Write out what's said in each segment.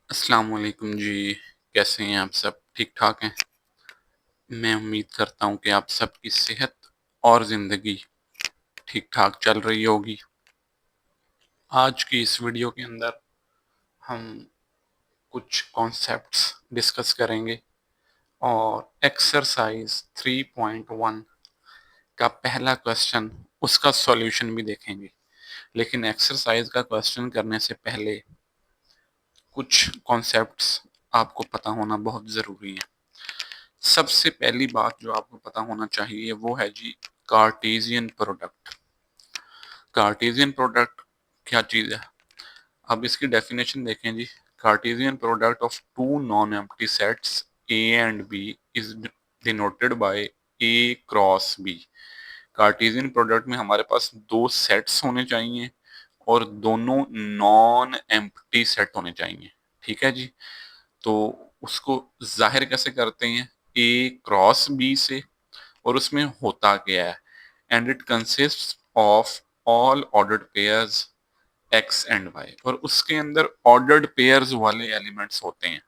अस्सलाम वालेकुम जी। कैसे हैं आप सब? ठीक ठाक हैं? मैं उम्मीद करता हूँ कि आप सबकी सेहत और ज़िंदगी ठीक ठाक चल रही होगी। आज की इस वीडियो के अंदर हम कुछ कॉन्सेप्ट्स डिस्कस करेंगे और एक्सरसाइज 3.1 का पहला क्वेश्चन, उसका सॉल्यूशन भी देखेंगे। लेकिन एक्सरसाइज का क्वेश्चन करने से पहले कुछ कॉन्सेप्ट्स आपको पता होना बहुत ज़रूरी है। सबसे पहली बात जो आपको पता होना चाहिए वो है जी कार्टेशियन प्रोडक्ट। कार्टेशियन प्रोडक्ट क्या चीज़ है? अब इसकी डेफिनेशन देखें जी। Cartesian product of two non empty sets A and B is denoted by A cross B. Cartesian product में हमारे पास दो सेट्स होने चाहिए और दोनों नॉन एम्प्टी सेट होने चाहिए। ठीक है जी। तो उसको जाहिर कैसे करते हैं? ए क्रॉस बी से। और उसमें होता क्या है? And it consist of all ordered pairs x and y. और उसके अंदर ऑर्डर्ड पेयर्स वाले एलिमेंट्स होते हैं।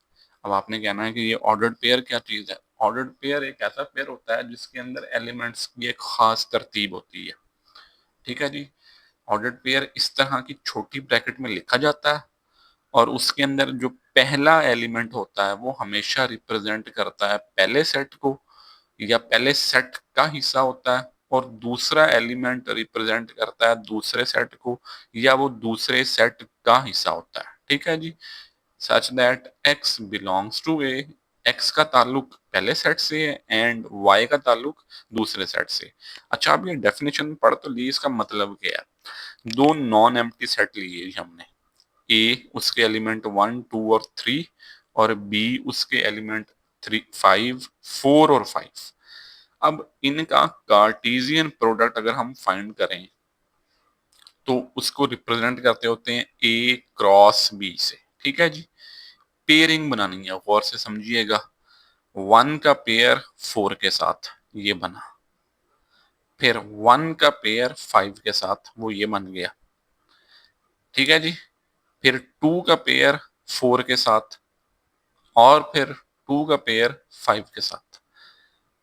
अब आपने कहना है कि ये ऑर्डर्ड पेयर क्या चीज है? ऑर्डर्ड पेयर एक ऐसा पेयर होता है जिसके अंदर एलिमेंट्स की एक खास तरतीब होती है। ठीक है जी। ऑर्डर्ड पेयर इस तरह की छोटी ब्रैकेट में लिखा जाता है और उसके अंदर जो पहला एलिमेंट होता है वो हमेशा रिप्रेजेंट करता है पहले सेट को, या पहले सेट का हिस्सा होता है, और दूसरा एलिमेंट रिप्रेजेंट करता है दूसरे सेट को, या वो दूसरे सेट का हिस्सा होता है। ठीक है जी। Such that x belongs to A. X का ताल्लुक पहले सेट से है एंड वाई का ताल्लुक दूसरे सेट से। अच्छा, अब ये डेफिनेशन पढ़ तो ली, इसका मतलब क्या है? दो नॉन एम्प्टी सेट लिए हमने। ए उसके एलिमेंट 1, 2 और 3, और बी उसके एलिमेंट 3, 5, 4 और 5। अब इनका कार्टेशियन प्रोडक्ट अगर हम फाइंड करें तो उसको रिप्रेजेंट करते होते हैं ए क्रॉस बी से। ठीक है जी। पेयरिंग बनानी है, गौर से समझिएगा। 1 का पेयर 4 के साथ, ये बना। फिर 1 का पेयर 5 के साथ, वो ये बन गया। ठीक है जी। फिर 2 का पेयर 4 के साथ, और फिर 2 का पेयर 5 के साथ।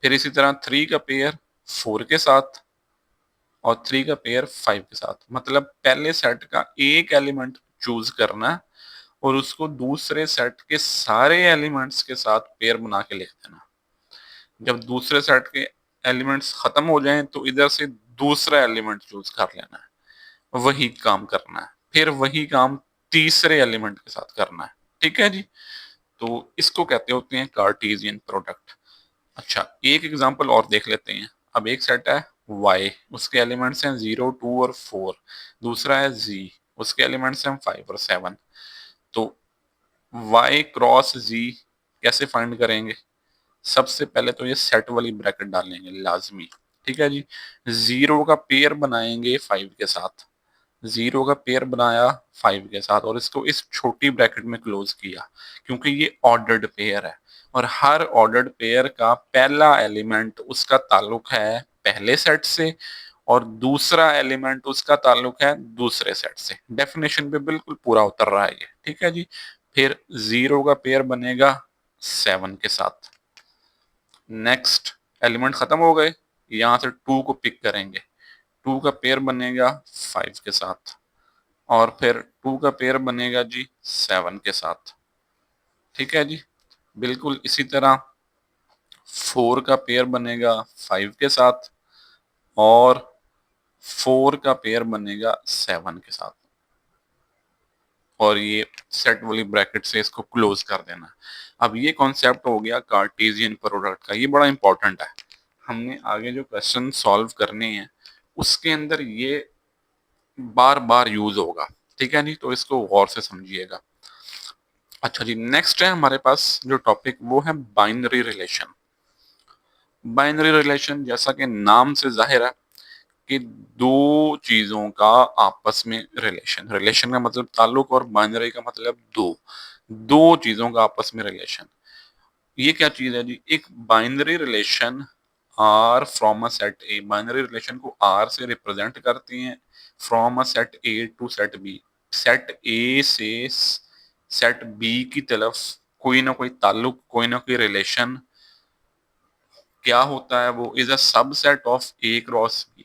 फिर इसी तरह 3 का पेयर 4 के साथ और 3 का पेयर 5 के साथ। मतलब पहले सेट का एक एलिमेंट चूज करना है और उसको दूसरे सेट के सारे एलिमेंट्स के साथ पेयर बना के लिख देना। जब दूसरे सेट के एलिमेंट्स खत्म हो जाएं तो इधर से दूसरा एलिमेंट चूज कर लेना है, वही काम करना है। फिर वही काम तीसरे एलिमेंट के साथ करना है। ठीक है जी। तो इसको कहते होते हैं कार्टेशियन प्रोडक्ट। अच्छा, एक एग्जांपल और देख लेते हैं। अब एक सेट है y, उसके एलिमेंट्स हैं 0, 2 और 4। दूसरा है z, उसके एलिमेंट्स हैं 5 और 7। तो y क्रॉस z कैसे फाइंड करेंगे? सबसे पहले तो ये सेट वाली ब्रैकेट डालेंगे लाजमी। ठीक है जी। 0 का पेयर बनाएंगे 5 के साथ। 0 का पेयर बनाया 5 के साथ और इसको इस छोटी ब्रैकेट में क्लोज किया, क्योंकि ये ऑर्डर्ड पेयर है। और हर ऑर्डर्ड पेयर का पहला एलिमेंट उसका ताल्लुक है पहले सेट से और दूसरा एलिमेंट उसका ताल्लुक है दूसरे सेट से। डेफिनेशन पे बिल्कुल पूरा उतर रहा है ये। ठीक है जी। फिर 0 का पेयर बनेगा 7 के साथ। नेक्स्ट एलिमेंट खत्म हो गए, यहां से 2 को पिक करेंगे। 2 का पेयर बनेगा 5 के साथ, और फिर 2 का पेयर बनेगा जी 7 के साथ। ठीक है जी। बिल्कुल इसी तरह 4 का पेयर बनेगा 5 के साथ, और 4 का पेयर बनेगा 7 के साथ। और ये सेट वाली ब्रैकेट से इसको क्लोज कर देना। अब ये कॉन्सेप्ट हो गया कार्टेशियन प्रोडक्ट का, ये बड़ा इंपॉर्टेंट है। हमने आगे जो क्वेश्चन सॉल्व करने हैं उसके अंदर ये बार बार यूज होगा। ठीक है नहीं, तो इसको गौर से समझिएगा। अच्छा जी, नेक्स्ट है हमारे पास जो टॉपिक, वो है बाइनरी रिलेशन। बाइनरी रिलेशन जैसा कि नाम से जाहिर है कि दो चीजों का आपस में रिलेशन। रिलेशन का मतलब ताल्लुक और बाइनरी का मतलब दो। दो चीजों का आपस में रिलेशन। ये क्या चीज है जी? एक binary relation R from a set A. Binary relation को आर से रिप्रेजेंट करती हैं, from a set A to set B. Set A से सेट बी की तरफ कोई ना कोई ताल्लुक, कोई ना कोई रिलेशन क्या होता है, वो is a subset of A cross B.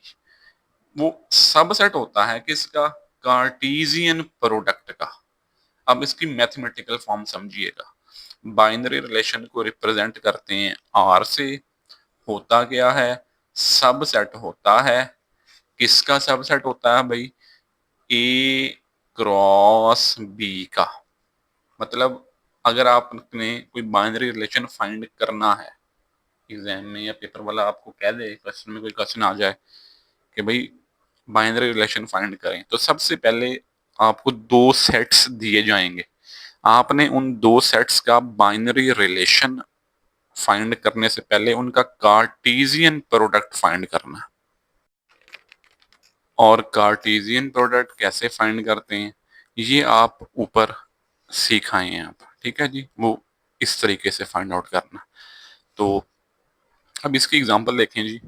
वो सबसेट होता है किसका, कार्टेशियन प्रोडक्ट का। अब इसकी मैथमेटिकल फॉर्म समझिएगा। बाइनरी रिलेशन को रिप्रेजेंट करते हैं आर से। होता क्या है, सबसेट होता है, किसका सबसेट होता है भाई, ए क्रॉस बी का। मतलब अगर आपने कोई बाइनरी रिलेशन फाइंड करना है, एग्जाम में या पेपर वाला आपको कह दे, क्वेश्चन में कोई क्वेश्चन आ जाए कि भाई बाइनरी रिलेशन फाइंड करें, तो सबसे पहले आपको दो सेट्स दिए जाएंगे। आपने उन दो सेट्स का बाइनरी रिलेशन फाइंड करने से पहले उनका कार्टेशियन प्रोडक्ट फाइंड करना है। और कार्टेशियन प्रोडक्ट कैसे फाइंड करते हैं ये आप ऊपर सिखाए हैं आप, ठीक है जी, वो इस तरीके से फाइंड आउट करना। तो अब इसकी एग्जांपल देखें जी।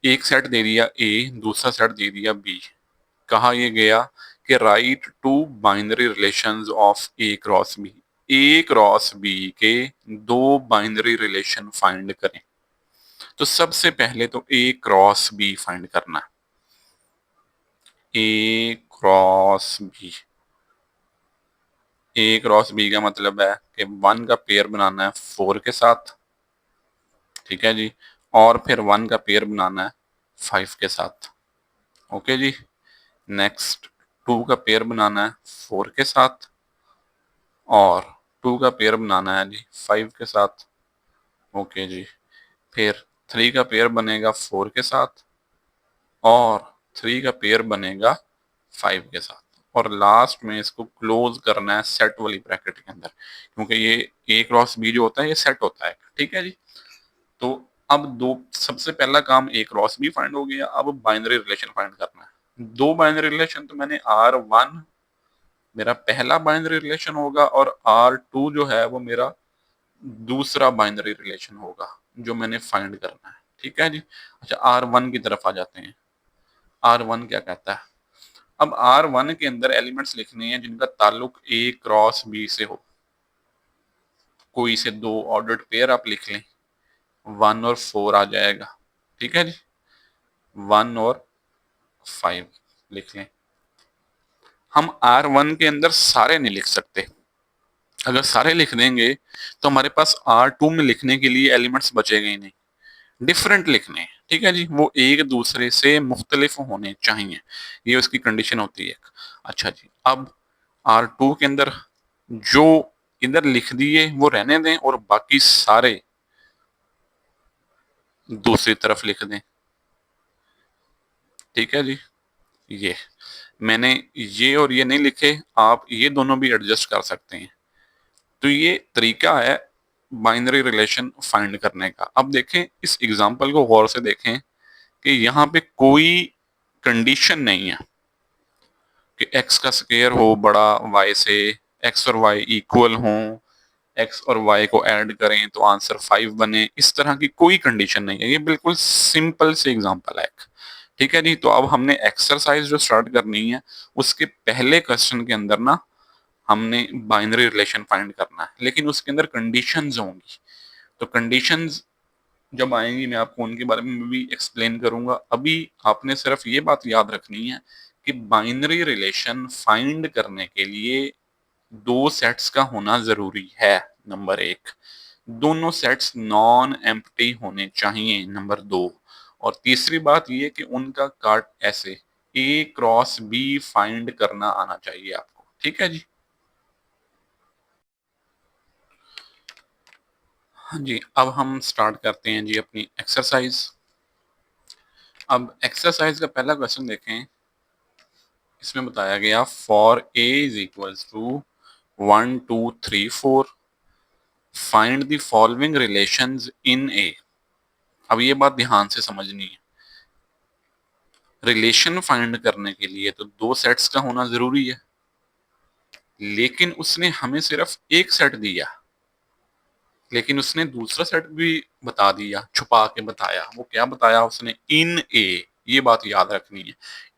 एक सेट दे दिया ए, दूसरा सेट दे दिया बी। कहा ये गया कि write two binary relations of A cross B. A cross B के दो बाइनरी रिलेशन फाइंड करें। तो सबसे पहले तो ए क्रॉस बी फाइंड करना है। ए cross B, A cross B का मतलब है कि 1 का पेयर बनाना है 4 के साथ, ठीक है जी, और फिर 1 का पेयर बनाना है 5 के साथ। ओके जी। नेक्स्ट 2 का पेयर बनाना है 4 के साथ, और 2 का पेयर बनाना है जी 5 के साथ। ओके जी। फिर 3 का पेयर बनेगा 4 के साथ, और 3 का पेयर बनेगा 5 के साथ। और लास्ट में इसको क्लोज करना है सेट वाली ब्रैकेट के अंदर, क्योंकि ये ए क्रॉस बी जो होता है ये सेट होता है, ठीक है जी। तो अब दो, सबसे पहला काम ए क्रॉस बी फाइंड हो गया। अब बाइनरी रिलेशन फाइंड करना है। दो बाइनरी रिलेशन तो मैंने R1 मेरा पहला बाइनरी रिलेशन होगा, और R2 जो है वो मेरा दूसरा बाइनरी रिलेशन होगा जो मैंने फाइंड करना है, ठीक है जी। अच्छा, R1 की तरफ आ जाते हैं। R1 क्या कहता है। अब R1 के अंदर एलिमेंट्स लिखने हैं जिनका ताल्लुक ए क्रॉस बी से हो। कोई से दो ऑर्डर्ड पेयर आप लिख लें, 1 और 4 आ जाएगा, ठीक है जी। 1 और 5 लिख लें। हम R1 के अंदर सारे नहीं लिख सकते। अगर सारे लिख देंगे तो हमारे पास R2 में लिखने के लिए एलिमेंट्स बचेंगे ही नहीं। डिफरेंट लिखने हैं, ठीक है जी, वो एक दूसरे से मुख्तलिफ होने चाहिए, ये उसकी कंडीशन होती है। अच्छा जी, अब R2 के अंदर जो इधर लिख दिए वो रहने दें, और बाकी सारे दूसरी तरफ लिख दें, ठीक है जी। ये मैंने ये और ये नहीं लिखे, आप ये दोनों भी एडजस्ट कर सकते हैं। तो ये तरीका है बाइनरी रिलेशन फाइंड करने का। अब देखें इस एग्जांपल को गौर से देखें कि यहाँ पे कोई कंडीशन नहीं है कि x का स्क्वायर हो बड़ा y से, x और y इक्वल हों, x और y को ऐड करें तो आंसर 5 बने, इस तरह की कोई कंडीशन नहीं है। ये बिल्कुल सिंपल से एग्जांपल है, ठीक है जी। तो अब हमने एक्सरसाइज जो स्टार्ट करनी है उसके पहले क्वेश्चन के अंदर ना हमने बाइनरी रिलेशन फाइंड करना है, लेकिन उसके अंदर कंडीशंस होंगी। तो कंडीशंस जब आएंगी मैं आपको उनके बारे में भी एक्सप्लेन करूंगा। अभी आपने सिर्फ ये बात याद रखनी है कि बाइनरी रिलेशन फाइंड करने के लिए दो सेट्स का होना जरूरी है। नंबर एक, दोनों सेट्स नॉन एम्प्टी होने चाहिए। नंबर दो, और तीसरी बात ये कि उनका कार्ट ऐसे ए क्रॉस बी फाइंड करना आना चाहिए आपको, ठीक है जी। हाँ जी, अब हम स्टार्ट करते हैं जी अपनी एक्सरसाइज। अब एक्सरसाइज का पहला क्वेश्चन देखें। इसमें बताया गया for A is equals to 1 2 3 4 find the following relations in A. अब ये बात ध्यान से समझनी है। रिलेशन फाइंड करने के लिए तो दो सेट्स का होना जरूरी है, लेकिन उसने हमें सिर्फ एक सेट दिया, लेकिन उसने दूसरा सेट भी बता दिया, छुपा के बताया। वो क्या बताया उसने, इन ए। ये बात याद रखनी है।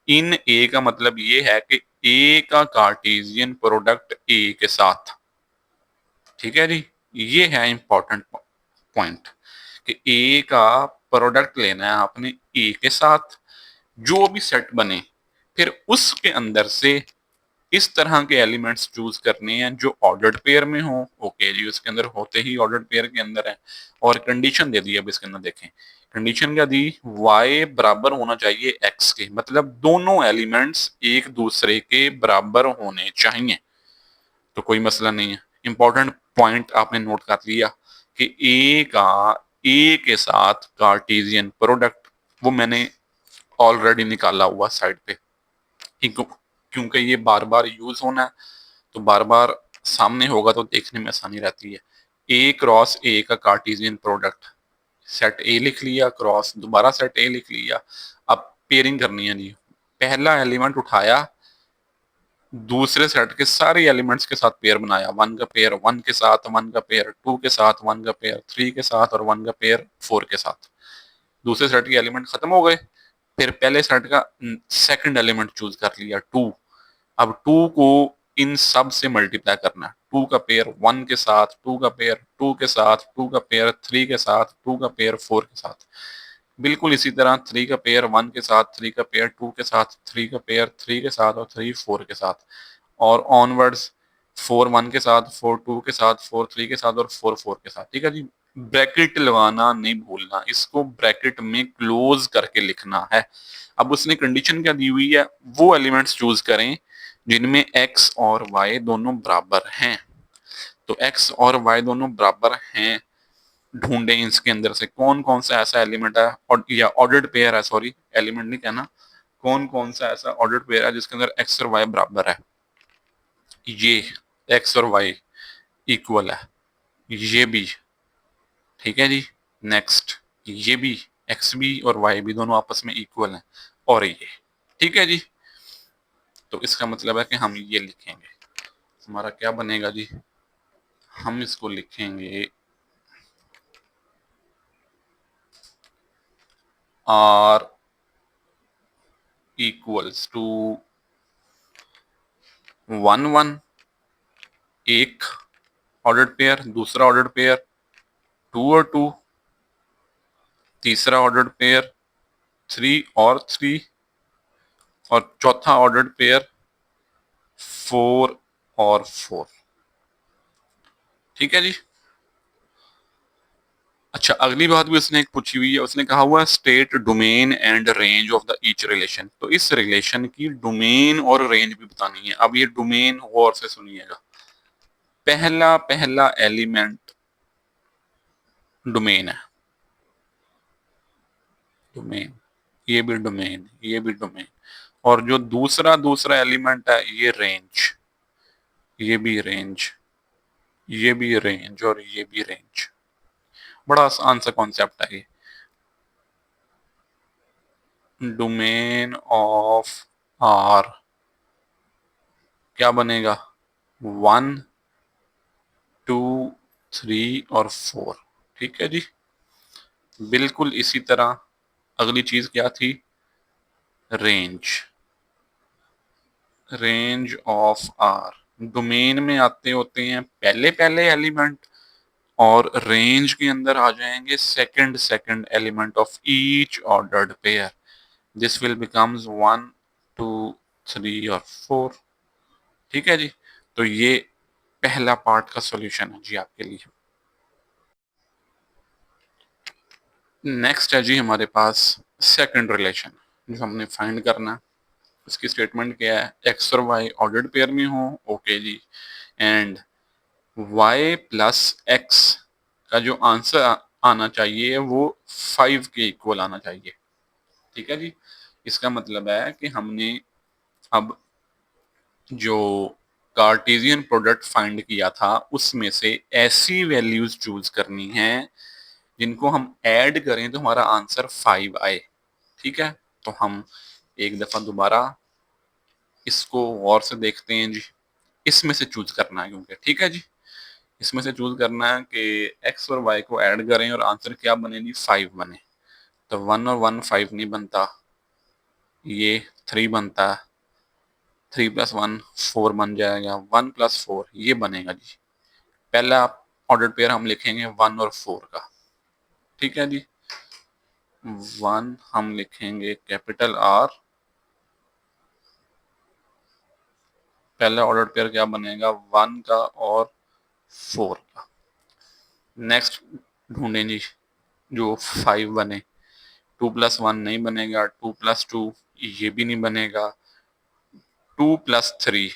इन ए का मतलब ये है कि ए का कार्टेशियन प्रोडक्ट ए के साथ, ठीक है जी। ये है इंपॉर्टेंट पॉइंट कि ए का प्रोडक्ट लेना है आपने ए के साथ, जो भी सेट बने फिर उसके अंदर से इस तरह के एलिमेंट्स चूज करने हैं जो ऑर्डर्ड पेयर में हो। ओके जी, उसके अंदर होते ही ऑर्डर्ड पेयर के अंदर है। और कंडीशन दे दी, अब इसके अंदर देखें कंडीशन क्या दी, y बराबर होना चाहिए x के, मतलब दोनों एलिमेंट्स एक दूसरे के बराबर होने चाहिए, तो कोई मसला नहीं है। इंपॉर्टेंट पॉइंट आपने नोट कर लिया कि a का a के साथ कार्टेशियन प्रोडक्ट वो मैंने ऑलरेडी निकाला हुआ साइड पे, क्योंकि ये बार बार यूज होना है तो बार बार सामने होगा तो देखने में आसानी रहती है। ए क्रॉस ए का कार्टेशियन प्रोडक्ट, सेट ए लिख लिया, क्रॉस दोबारा सेट ए लिख लिया। अब पेयरिंग करनी है जी, पहला एलिमेंट उठाया, दूसरे सेट के सारे एलिमेंट्स के साथ पेयर बनाया, वन का पेयर वन के साथ, वन का पेयर टू के साथ, वन का पेयर थ्री के साथ और वन का पेयर फोर के साथ। दूसरे सेट के एलिमेंट खत्म हो गए, फिर पहले सेट का सेकंड एलिमेंट चूज कर लिया टू। अब टू को इन सब से मल्टीप्लाई करना है, टू का पेयर वन के साथ, टू का पेयर टू के साथ, टू का पेयर थ्री के साथ, टू का पेयर फोर के साथ। बिल्कुल इसी तरह थ्री का पेयर वन के साथ, थ्री का पेयर टू के साथ, थ्री का पेयर थ्री के साथ और थ्री फोर के साथ, और ऑनवर्ड्स फोर वन के साथ, फोर टू के साथ, फोर थ्री के साथ और फोर फोर के साथ। ठीक है जी, ब्रैकेट लगाना नहीं भूलना, इसको ब्रैकेट में क्लोज करके लिखना है। अब उसने कंडीशन क्या दी हुई है, वो एलिमेंट्स चूज करें जिनमें x और y दोनों बराबर हैं। तो x और y दोनों बराबर हैं, ढूंढें इसके अंदर से कौन कौन सा ऐसा एलिमेंट है और या ऑर्डर्ड पेयर है, सॉरी एलिमेंट नहीं कहना, कौन कौन सा ऐसा ऑर्डर्ड पेयर है जिसके अंदर x और y बराबर है। ये x और y इक्वल है, ये भी, ठीक है जी। नेक्स्ट ये भी, x भी और y भी दोनों आपस में इक्वल हैं, और ये, ठीक है जी। तो इसका मतलब है कि हम ये लिखेंगे, हमारा क्या बनेगा जी, हम इसको लिखेंगे r equals to one one, एक ऑर्डर्ड पेयर, दूसरा ऑर्डर्ड पेयर टू और टू, तीसरा ऑर्डर्ड पेयर थ्री और थ्री, और चौथा ऑर्डर्ड पेयर फोर और फोर। ठीक है जी। अच्छा, अगली बात भी उसने एक पूछी हुई है, उसने कहा हुआ state domain and range of the each relation. तो इस रिलेशन की डोमेन और रेंज भी बतानी है। अब ये डोमेन गौर से सुनिएगा, पहला पहला एलिमेंट डोमेन है, डोमेन, ये भी डोमेन, ये भी डोमेन, और जो दूसरा दूसरा एलिमेंट है ये रेंज, ये भी रेंज, ये भी रेंज और ये भी रेंज। बड़ा आसान सा कॉन्सेप्ट है ये। डोमेन ऑफ आर क्या बनेगा, वन टू थ्री और फोर। ठीक है जी। बिल्कुल इसी तरह अगली चीज क्या थी, range, range of R, domain में आते होते हैं पहले पहले एलिमेंट, और रेंज के अंदर आ जाएंगे second second element of each ordered pair. This will becomes one two three और फोर। ठीक है जी। तो ये पहला पार्ट का सॉल्यूशन है जी आपके लिए। नेक्स्ट है जी हमारे पास सेकंड रिलेशन, जो हमने फाइंड करना है। इसकी स्टेटमेंट क्या है, एक्स और वाई ऑर्डर्ड पेयर में हो, ओके जी, एंड y प्लस एक्स का जो आंसर आना चाहिए वो 5 के इक्वल आना चाहिए। ठीक है जी। इसका मतलब है कि हमने अब जो कार्टेशियन प्रोडक्ट फाइंड किया था उसमें से ऐसी वैल्यूज चूज करनी है जिनको हम ऐड करें तो हमारा आंसर 5 आए। ठीक है, तो हम एक दफा दोबारा इसको गौर से देखते हैं जी। इसमें से चूज करना है क्योंकि, ठीक है जी, इसमें से चूज करना है कि एक्स और वाई को ऐड करें और आंसर क्या बने जी, 5 बने। तो वन और वन 5 नहीं बनता, ये 3 बनता है, 3 प्लस 1 4 बन जाएगा, 1 प्लस 4 ये बनेगा जी। पहला ऑर्डर पेयर हम लिखेंगे 1 और 4 का, ठीक है जी। 1 हम लिखेंगे कैपिटल आर, पहला ऑर्डर पेयर क्या बनेगा 1 का और 4 का। नेक्स्ट ढूंढें जी जो 5 बने, 2 प्लस 1 नहीं बनेगा, 2 प्लस 2 ये भी नहीं बनेगा, 2 प्लस 3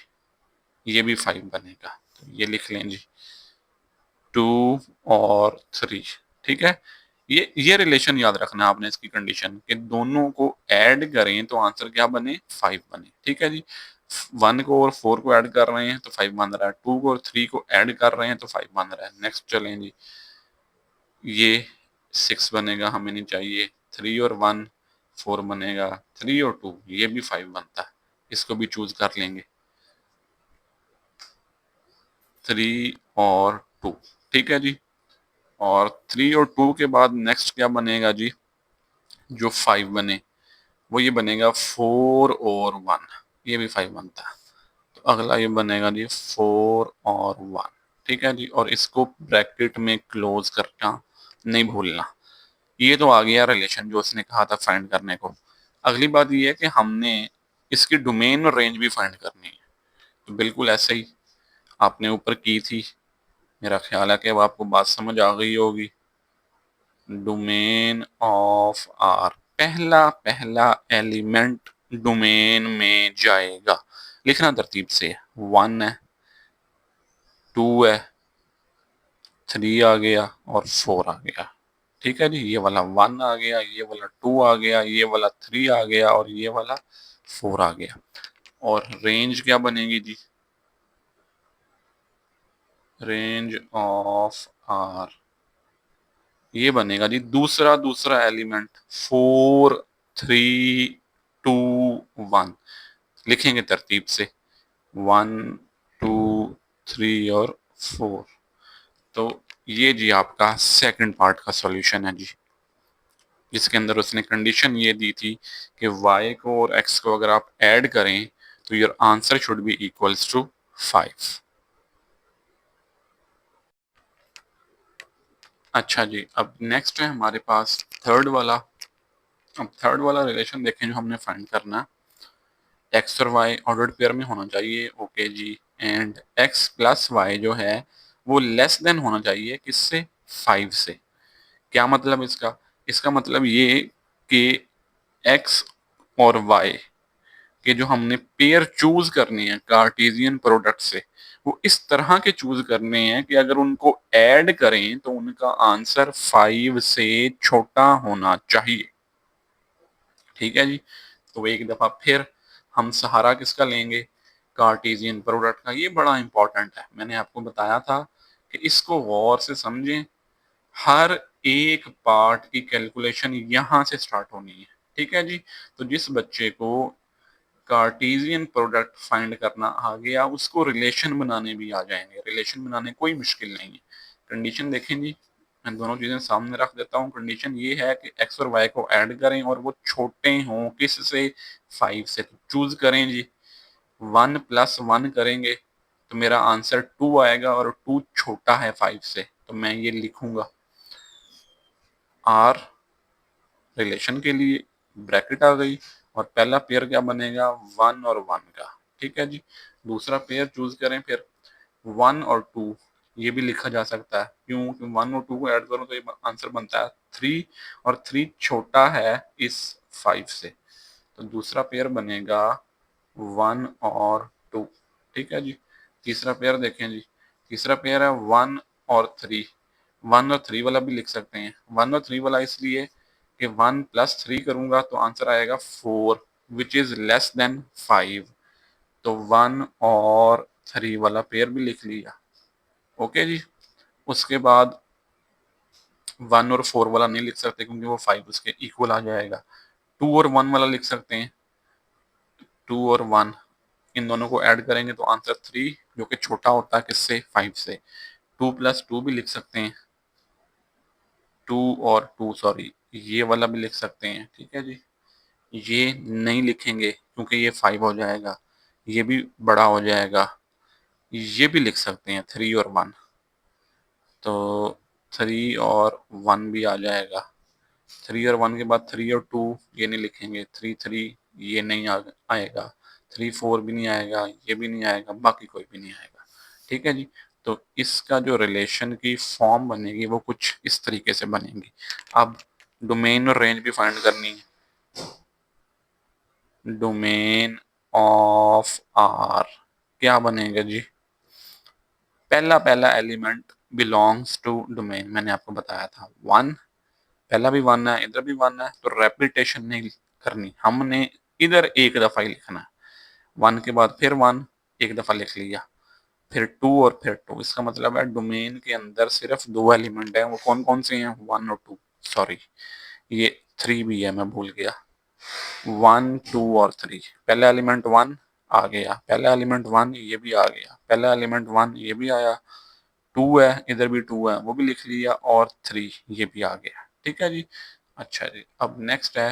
ये भी 5 बनेगा, तो ये लिख लें जी 2 और 3, ठीक है। ये रिलेशन याद रखना आपने इसकी कंडीशन कि दोनों को ऐड करें तो आंसर क्या बने 5 बने, ठीक है जी। 1 को और 4 को ऐड कर रहे हैं तो 5 बन रहा है, 2 को और 3 को ऐड कर रहे हैं तो 5 बन रहा है। नेक्स्ट चलें जी, ये 6 बनेगा, हमें नहीं चाहिए। 3 और 1 4 बनेगा, 3 और 2 ये भी 5 बनता है, इसको भी चूज कर लेंगे 3 और 2, ठीक है जी। और 3 और 2 के बाद नेक्स्ट क्या बनेगा जी, जो 5 बने वो ये बनेगा 4 और 1, ये भी 5 बनता है। तो अगला ये बनेगा जी 4 और 1, ठीक है जी। और इसको ब्रैकेट में क्लोज करना नहीं भूलना। ये तो आ गया रिलेशन जो उसने कहा था फाइंड करने को। अगली बात ये है कि हमने इसकी डोमेन और रेंज भी फाइंड करनी है। तो बिल्कुल ऐसे ही आपने ऊपर की थी, मेरा ख्याल है कि अब आपको बात समझ आ गई होगी। डोमेन ऑफ आर, पहला पहला एलिमेंट डोमेन में जाएगा, लिखना तरतीब से, 1 है, 2 है, 3 आ गया और 4 आ गया, ठीक है जी। ये वाला 1 आ गया, ये वाला 2 आ गया, ये वाला 3 आ गया और ये वाला 4 आ गया। और रेंज क्या बनेगी जी, रेंज ऑफ आर ये बनेगा जी दूसरा दूसरा एलिमेंट 4 3 2 1, लिखेंगे तरतीब से 1 2 3 और 4। तो ये जी आपका सेकंड पार्ट का सॉल्यूशन है जी, जिसके अंदर उसने कंडीशन ये दी थी कि y को और x को अगर आप ऐड करें तो your answer should be equals to 5। अच्छा जी, अब नेक्स्ट है हमारे पास थर्ड वाला। अब थर्ड वाला रिलेशन देखें जो हमने फाइंड करना, एक्स और वाई ऑर्डर्ड पेयर में होना चाहिए, ओके जी। एंड एक्स प्लस वाई जो है वो लेस देन होना चाहिए किससे, 5 से। क्या मतलब इसका, इसका मतलब ये कि एक्स और वाई कि जो हमने पेयर चूज करने हैं कार्टेशियन प्रोडक्ट से, वो इस तरह के चूज करने हैं कि अगर उनको ऐड करें तो उनका आंसर 5 से छोटा होना चाहिए, ठीक है जी। तो एक दफा फिर हम सहारा किसका लेंगे, कार्टेशियन प्रोडक्ट का। ये बड़ा इंपॉर्टेंट है, मैंने आपको बताया था कि इसको गौर से समझें। हर एक पार्ट की कैलकुलेशन यहां से स्टार्ट होनी है, ठीक है जी। तो जिस बच्चे को कार्टेशियन प्रोडक्ट फाइंड करना आ गया उसको रिलेशन बनाने भी आ जाएंगे, रिलेशन बनाने कोई मुश्किल नहीं है। कंडीशन देखें जी, मैं दोनों चीजें सामने रख देता हूँ। कंडीशन ये है कि एक्स और वाई को ऐड करें और वो छोटे हों किस से, 5 से। तो चूज करें जी, 1 प्लस 1 करेंगे तो मेरा आंसर 2 आएगा और 2 छोटा है 5 से, तो मैं ये लिखूंगा आर रिलेशन के लिए ब्रैकेट आ गई। और पहला पेयर क्या बनेगा 1 और 1 का, ठीक है जी। दूसरा पेयर चूज करें फिर 1 और 2, ये भी लिखा जा सकता है, क्यों कि 1 और 2 को ऐड करो तो ये आंसर बनता है 3 और 3 छोटा है इस 5 से। तो दूसरा पेयर बनेगा 1 और 2, ठीक है जी। तीसरा पेयर देखें जी, तीसरा पेयर है 1 और 3। 1 और 3 वाला भी लिख सकते हैं, 1 और 3 वाला इसलिए कि 1 प्लस 3 करूंगा तो आंसर आएगा 4 विच इज लेस देन 5। तो 1 और 3 वाला पेयर भी लिख लिया, ओके जी। उसके बाद 1 और 4 वाला नहीं लिख सकते क्योंकि वो 5 उसके इक्वल आ जाएगा। 2 और 1 वाला लिख सकते हैं, 2 और 1 इन दोनों को ऐड करेंगे तो आंसर 3 जो कि छोटा होता है किससे, 5 से। 2 प्लस 2 भी लिख सकते हैं, 2 और 2 सॉरी ये वाला भी लिख सकते हैं, ठीक है जी। ये नहीं लिखेंगे क्योंकि ये 5 हो जाएगा, ये भी बड़ा हो जाएगा, ये भी लिख सकते हैं 3 और 1, तो 3 और 1 भी आ जाएगा। 3 और 1 के बाद 3 और 2 ये नहीं लिखेंगे, 3 3 ये नहीं आएगा, 3 4 भी नहीं आएगा, ये भी नहीं आएगा, बाकी कोई भी नहीं आएगा। ठीक है जी। तो इसका जो रिलेशन की फॉर्म बनेगी वो कुछ इस तरीके से बनेगी। अब डोमेन और रेंज भी फाइंड करनी है। डोमेन ऑफ आर क्या बनेगा जी? पहला पहला एलिमेंट बिलोंग्स टू डोमेन, मैंने आपको बताया था 1, पहला भी 1 है, इधर भी 1 है, तो रेपिटेशन नहीं करनी, हमने इधर एक दफा ही लिखना है। 1 के बाद फिर 1 एक दफा लिख लिया, फिर 2 और फिर 2। इसका मतलब है डोमेन के अंदर सिर्फ 2 एलिमेंट हैं, वो कौन कौन से हैं? 1 और 2, सॉरी ये 3 भी है, मैं भूल गया। 1 2 और 3, पहला एलिमेंट 1 आ गया, पहला एलिमेंट 1 ये भी आ गया, पहला एलिमेंट 1 ये भी आया, 2 है, इधर भी 2 है, वो भी लिख लिया, और 3 ये भी आ गया। ठीक है जी। अच्छा जी, अब नेक्स्ट है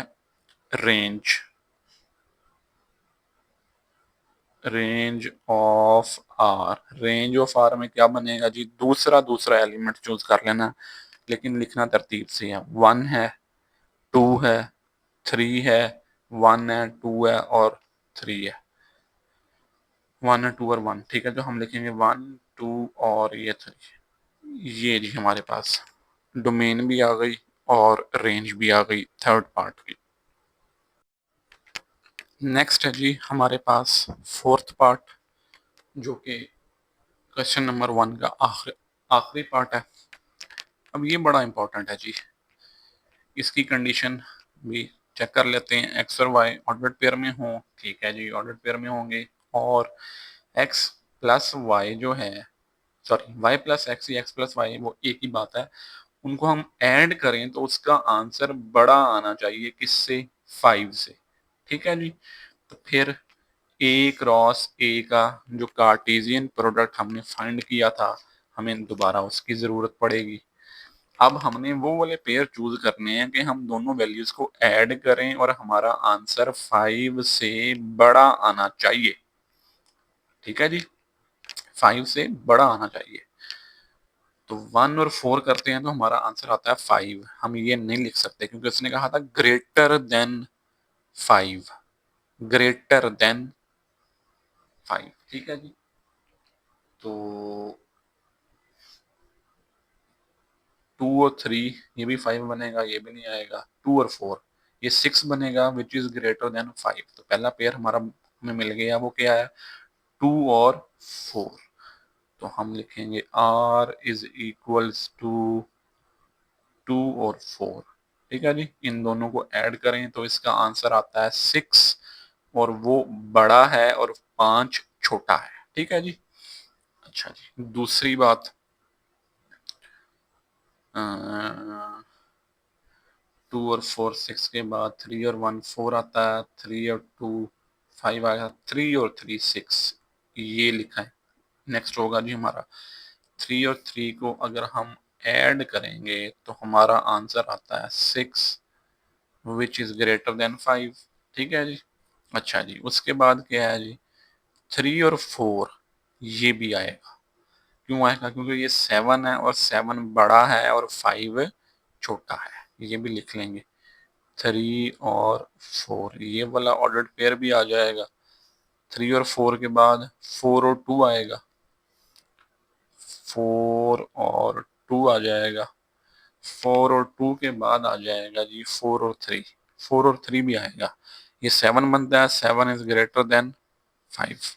range. Range of R, range of R में क्या बनेगा जी? दूसरा दूसरा एलिमेंट चूज कर लेना, लेकिन लिखना तरतीब से है। 1 है, 2 है, 3 है, 1 है, 2 है और 3 है। 1 है, 2 और 1, ठीक है। जो हम लिखेंगे 1 2 और ये 3, ये जी हमारे पास डोमेन भी आ गई और रेंज भी आ गई थर्ड पार्ट की। नेक्स्ट है जी हमारे पास फोर्थ पार्ट, जो कि क्वेश्चन नंबर 1 का आखिरी आखिरी पार्ट है। अब ये बड़ा इंपॉर्टेंट है जी, इसकी कंडीशन भी चेक कर लेते हैं। एक्स और वाई ऑर्डर्ड पेयर में हो, ठीक है जी, ऑर्डर्ड पेयर में होंगे, और एक्स प्लस वाई जो है, सॉरी वाई प्लस एक्स या एक्स प्लस वाई, वो एक ही बात है। उनको हम ऐड करें तो उसका आंसर बड़ा आना चाहिए, किससे? 5 से। ठीक है जी। तो फिर ए क्रॉस ए का जो कार्टेशियन प्रोडक्ट हमने फाइंड किया था, हमें दोबारा उसकी जरूरत पड़ेगी। अब हमने वो वाले पेयर चूज करने हैं कि हम दोनों वैल्यूज को ऐड करें और हमारा आंसर 5 से बड़ा आना चाहिए। ठीक है जी, 5 से बड़ा आना चाहिए। तो 1 और 4 करते हैं तो हमारा आंसर आता है 5। हम ये नहीं लिख सकते क्योंकि उसने कहा था ग्रेटर देन 5, ग्रेटर देन 5। ठीक है जी। तो 2 और 3 ये भी 5 बनेगा, ये भी नहीं आएगा। 2 और 4 ये 6 बनेगा विच इज ग्रेटर देन 5। तो पहला पेयर हमारा हमें मिल गया, वो क्या है? 2 और 4। तो हम लिखेंगे R इज इक्वल्स टू 2 और 4। ठीक है जी। इन दोनों को ऐड करें तो इसका आंसर आता है 6, और वो बड़ा है और 5 छोटा है। ठीक है जी। अच्छा जी, दूसरी बात, 2 और 4 6 के बाद 3 और 1 4 आता है, 3 और 2 5 आया, 3 और 3 6 ये लिखा है। नेक्स्ट होगा जी हमारा 3 और 3 को अगर हम ऐड करेंगे तो हमारा आंसर आता है 6 विच इज ग्रेटर देन 5। ठीक है जी। अच्छा जी, उसके बाद क्या है जी? 3 और 4 ये भी आएगा। क्यों आएगा? क्योंकि ये 7 है और 7 बड़ा है और 5 छोटा है, ये भी लिख लेंगे। 3 और 4 ये वाला ऑर्डर्ड पेयर भी आ जाएगा। 3 और 4 के बाद 4 और 2 आएगा, 4 और 2 आ जाएगा। 4 और 2 के बाद आ जाएगा जी 4 और 3, 4 और 3 भी आएगा। ये 7 बनता है, 7 इज ग्रेटर देन 5।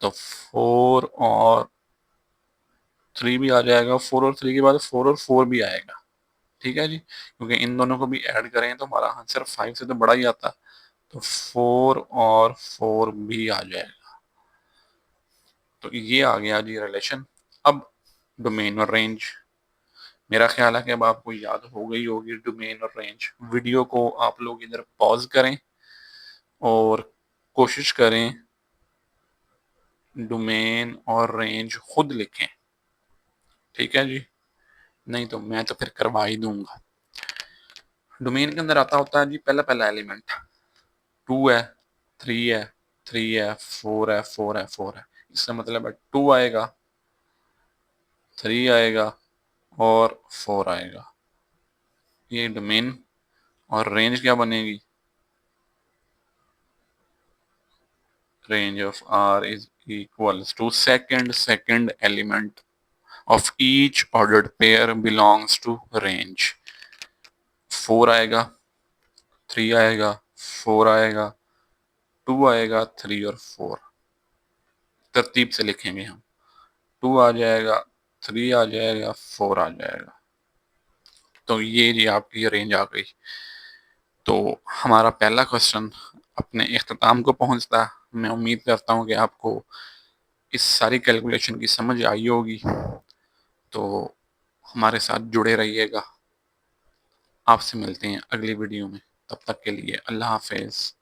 तो 4 और 3 भी आ जाएगा, 4 और 3 के बाद 4 और 4 भी आएगा। ठीक है जी, क्योंकि इन दोनों को भी ऐड करें तो हमारा आंसर 5 से तो बड़ा ही आता है। तो 4 और 4 भी आ जाएगा। तो ये आ गया जी रिलेशन। अब डोमेन और रेंज, मेरा ख्याल है कि अब आपको याद हो गई होगी डोमेन और रेंज। वीडियो को आप लोग इधर पॉज करें और कोशिश करें डोमेन और रेंज खुद लिखें। ठीक है जी, नहीं तो मैं तो फिर करवा ही दूंगा। डोमेन के अंदर आता होता है जी पहला पहला एलिमेंट, 2 है, 3 है, 3 है, 4 है, 4 है, 4 है। इसका मतलब है 2 आएगा, 3 आएगा और 4 आएगा। ये डोमेन और रेंज क्या बनेगी? Range of R is equals to second element of each ordered pair belongs to range। 4 आएगा, 3 आएगा, 4 आएगा, 2 आएगा, 3 और 4। तरतीब से लिखेंगे हम। 2 आ जाएगा, 3 आ जाएगा, 4 आ जाएगा। तो ये जी आपकी रेंज आ गई। तो हमारा पहला क्वेश्चन अपने इख्तिताम को पहुंचता है। मैं उम्मीद करता हूँ कि आपको इस सारी कैलकुलेशन की समझ आई होगी। तो हमारे साथ जुड़े रहिएगा। आपसे मिलते हैं अगली वीडियो में। तब तक के लिए अल्लाह हाफिज।